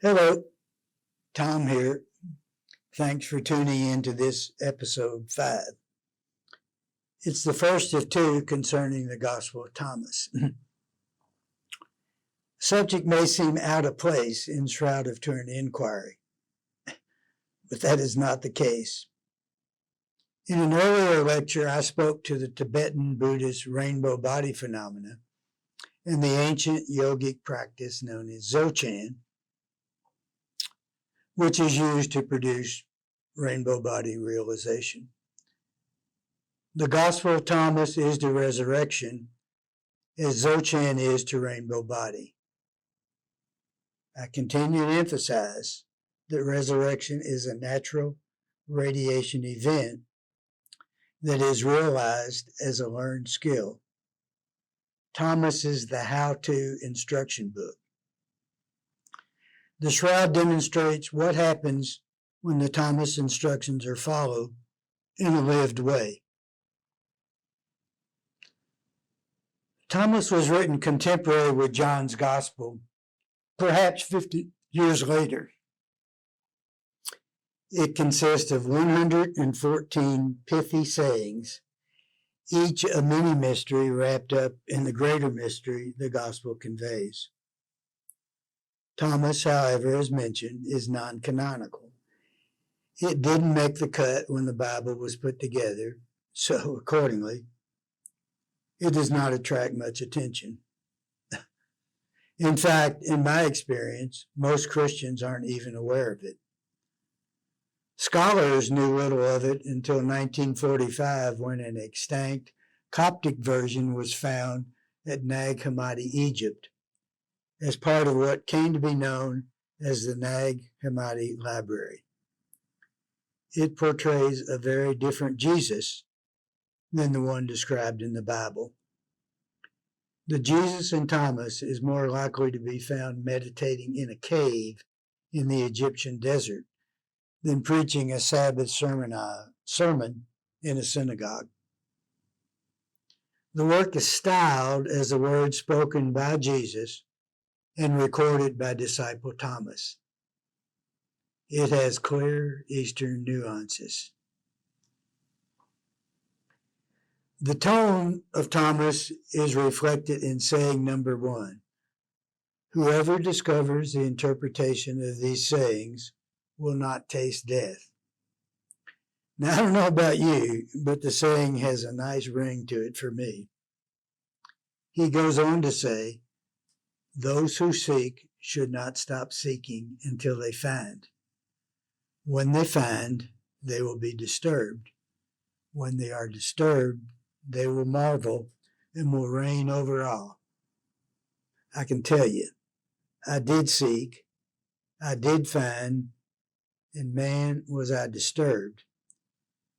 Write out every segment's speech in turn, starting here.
Hello, Tom here. Thanks for tuning in to this episode 5. It's the first of 2 concerning the Gospel of Thomas. Subject may seem out of place in Shroud of Turin inquiry, but that is not the case. In an earlier lecture, I spoke to the Tibetan Buddhist rainbow body phenomena and the ancient yogic practice known as Dzogchen, which is used to produce rainbow body realization. The Gospel of Thomas is to resurrection as Dzogchen is to rainbow body. I continue to emphasize that resurrection is a natural radiation event that is realized as a learned skill. Thomas is the how-to instruction book. The Shroud demonstrates what happens when the Thomas instructions are followed in a lived way. Thomas was written contemporary with John's Gospel, perhaps 50 years later. It consists of 114 pithy sayings, each a mini mystery wrapped up in the greater mystery the Gospel conveys. Thomas, however, as mentioned, is non-canonical. It didn't make the cut when the Bible was put together, so accordingly, it does not attract much attention. In fact, in my experience, most Christians aren't even aware of it. Scholars knew little of it until 1945 when an extant Coptic version was found at Nag Hammadi, Egypt, as part of what came to be known as the Nag Hammadi Library. It portrays a very different Jesus than the one described in the Bible. The Jesus in Thomas is more likely to be found meditating in a cave in the Egyptian desert than preaching a Sabbath sermon in a synagogue. The work is styled as a word spoken by Jesus and recorded by disciple Thomas. It has clear Eastern nuances. The tone of Thomas is reflected in saying number 1. Whoever discovers the interpretation of these sayings will not taste death. Now, I don't know about you, but the saying has a nice ring to it for me. He goes on to say, those who seek should not stop seeking until they find. When they find, they will be disturbed. When they are disturbed, they will marvel and will reign over all. I can tell you, I did seek, I did find, and man, was I disturbed.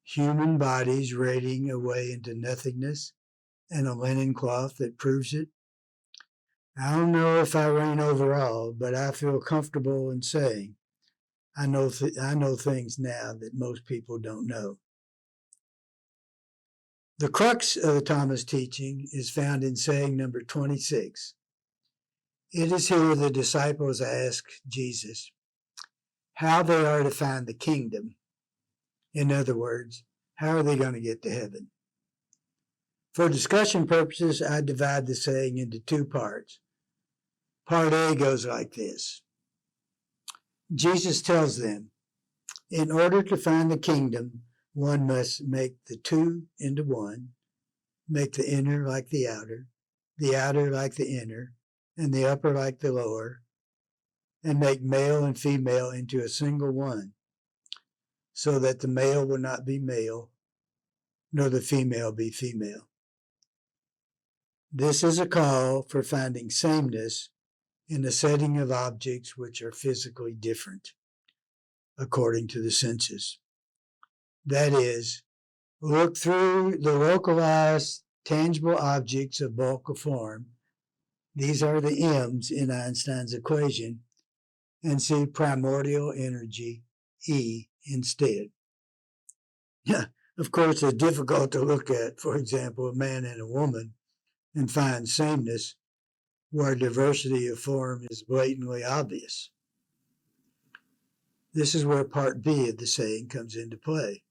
Human bodies radiating away into nothingness and a linen cloth that proves it. I don't know if I reign over all, but I feel comfortable in saying I know things now that most people don't know. The crux of the Thomas teaching is found in saying number 26. It is here the disciples ask Jesus how they are to find the kingdom. In other words, how are they going to get to heaven? For discussion purposes, I divide the saying into 2 parts. Part A goes like this. Jesus tells them, in order to find the kingdom, one must make the 2 into 1, make the inner like the outer like the inner, and the upper like the lower, and make male and female into a single one, so that the male will not be male, nor the female be female. This is a call for finding sameness in the setting of objects which are physically different, according to the senses. That is, look through the localized, tangible objects of bulk or form. These are the M's in Einstein's equation, and see primordial energy, E, instead. Of course, it's difficult to look at, for example, a man and a woman and find sameness where diversity of form is blatantly obvious. This is where part B of the saying comes into play.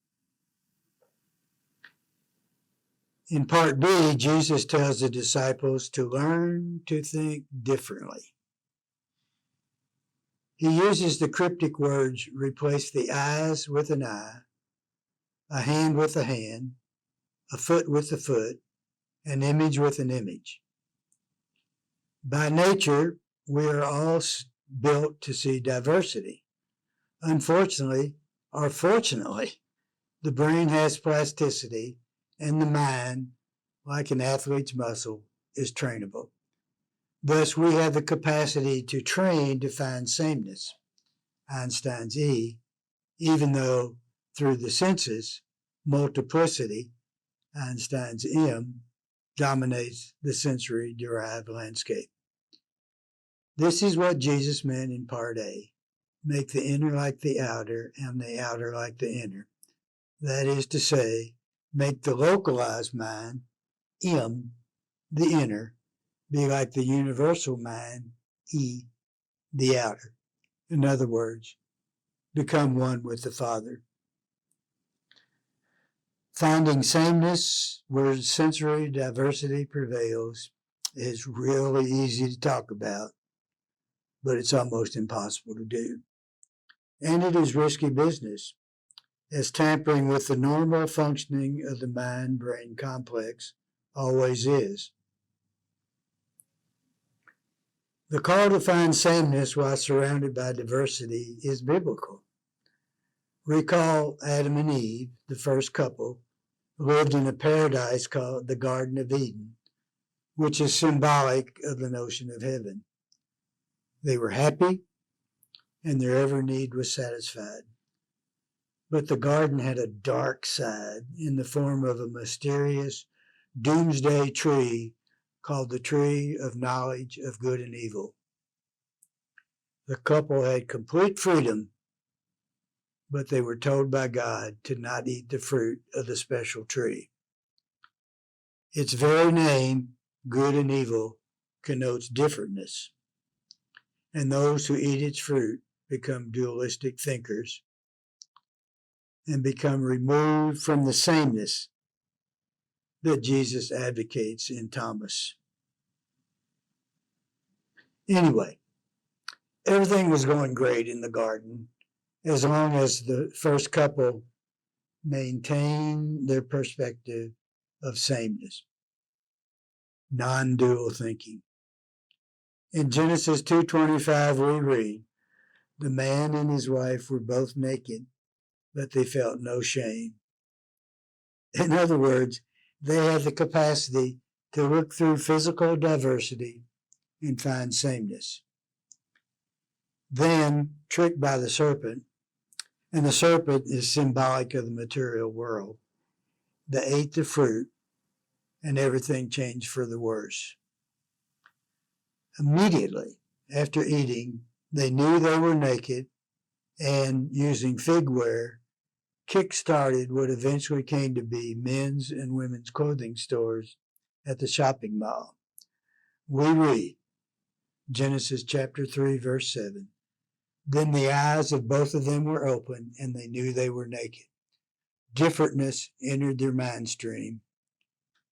In part B, Jesus tells the disciples to learn to think differently. He uses the cryptic words, replace the eyes with an eye, a hand with a hand, a foot with a foot, an image with an image. By nature, we are all built to see diversity. Unfortunately, or fortunately, the brain has plasticity, and the mind, like an athlete's muscle, is trainable. Thus, we have the capacity to train to find sameness, Einstein's E, even though through the senses, multiplicity, Einstein's M, dominates the sensory-derived landscape. This is what Jesus meant in part A. Make the inner like the outer, and the outer like the inner. That is to say, make the localized mind, M, the inner, be like the universal mind, E, the outer. In other words, become one with the Father. Finding sameness where sensory diversity prevails is really easy to talk about, but it's almost impossible to do. And it is risky business, as tampering with the normal functioning of the mind-brain complex always is. The call to find sameness while surrounded by diversity is biblical. Recall Adam and Eve, the first couple, lived in a paradise called the Garden of Eden, which is symbolic of the notion of heaven. They were happy, and their every need was satisfied. But the garden had a dark side in the form of a mysterious doomsday tree called the tree of knowledge of good and evil. The couple had complete freedom, but they were told by God to not eat the fruit of the special tree. Its very name, good and evil, connotes differentness, and those who eat its fruit become dualistic thinkers and become removed from the sameness that Jesus advocates in Thomas. Anyway, everything was going great in the garden as long as the first couple maintained their perspective of sameness, non-dual thinking. In Genesis 2:25 we read, "The man and his wife were both naked, but they felt no shame." In other words, they had the capacity to look through physical diversity and find sameness. Then, tricked by the serpent, and the serpent is symbolic of the material world, they ate the fruit and everything changed for the worse. Immediately after eating, they knew they were naked and, using figware, kick-started what eventually came to be men's and women's clothing stores at the shopping mall. We read, Genesis chapter 3, verse 7, "Then the eyes of both of them were opened, and they knew they were naked. Differentness entered their mind stream,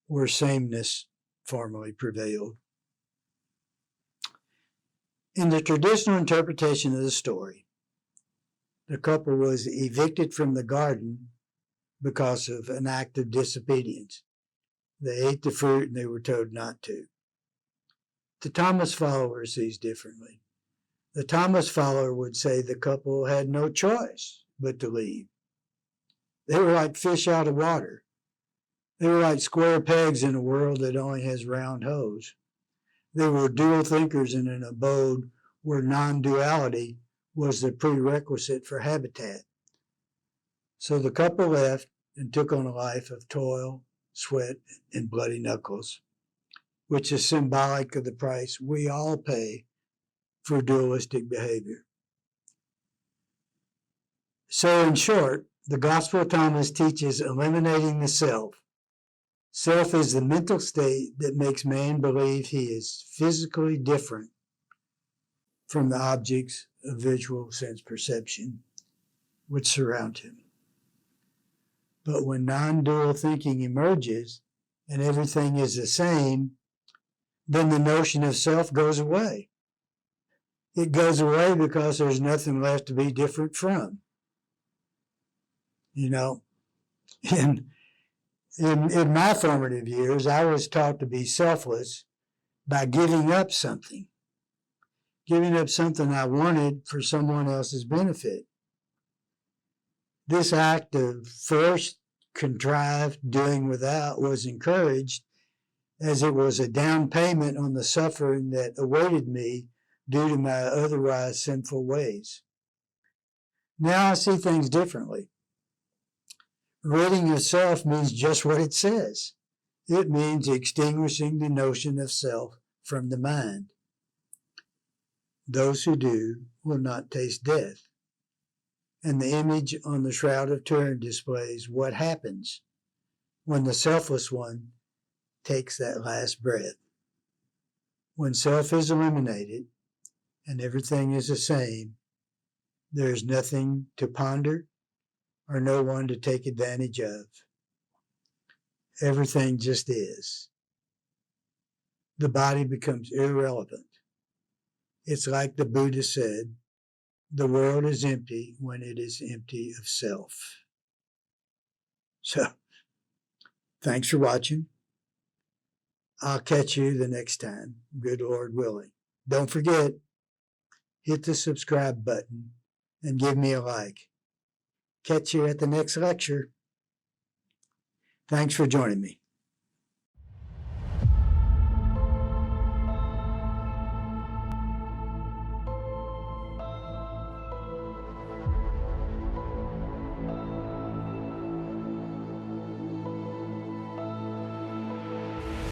where sameness formerly prevailed." In the traditional interpretation of the story, the couple was evicted from the garden because of an act of disobedience. They ate the fruit and they were told not to. The Thomas follower sees differently. The Thomas follower would say the couple had no choice but to leave. They were like fish out of water. They were like square pegs in a world that only has round holes. They were dual thinkers in an abode where non-duality was the prerequisite for habitat. So the couple left and took on a life of toil, sweat, and bloody knuckles, which is symbolic of the price we all pay for dualistic behavior. So in short, the Gospel of Thomas teaches eliminating the self. Self is the mental state that makes man believe he is physically different from the objects of visual sense perception. would surround him. But when non-dual thinking emerges and everything is the same, then the notion of self goes away. It goes away because there's nothing left to be different from. You know, in my formative years, I was taught to be selfless by giving up something I wanted for someone else's benefit. This act of forced, contrived doing without was encouraged as it was a down payment on the suffering that awaited me due to my otherwise sinful ways. Now I see things differently. Ridding of self means just what it says. It means extinguishing the notion of self from the mind. Those who do will not taste death. And the image on the Shroud of Turin displays what happens when the selfless one takes that last breath. When self is eliminated and everything is the same, there is nothing to ponder or no one to take advantage of. Everything just is. The body becomes irrelevant. It's like the Buddha said, the world is empty when it is empty of self. So, thanks for watching. I'll catch you the next time, good Lord willing. Don't forget, hit the subscribe button and give me a like. Catch you at the next lecture. Thanks for joining me.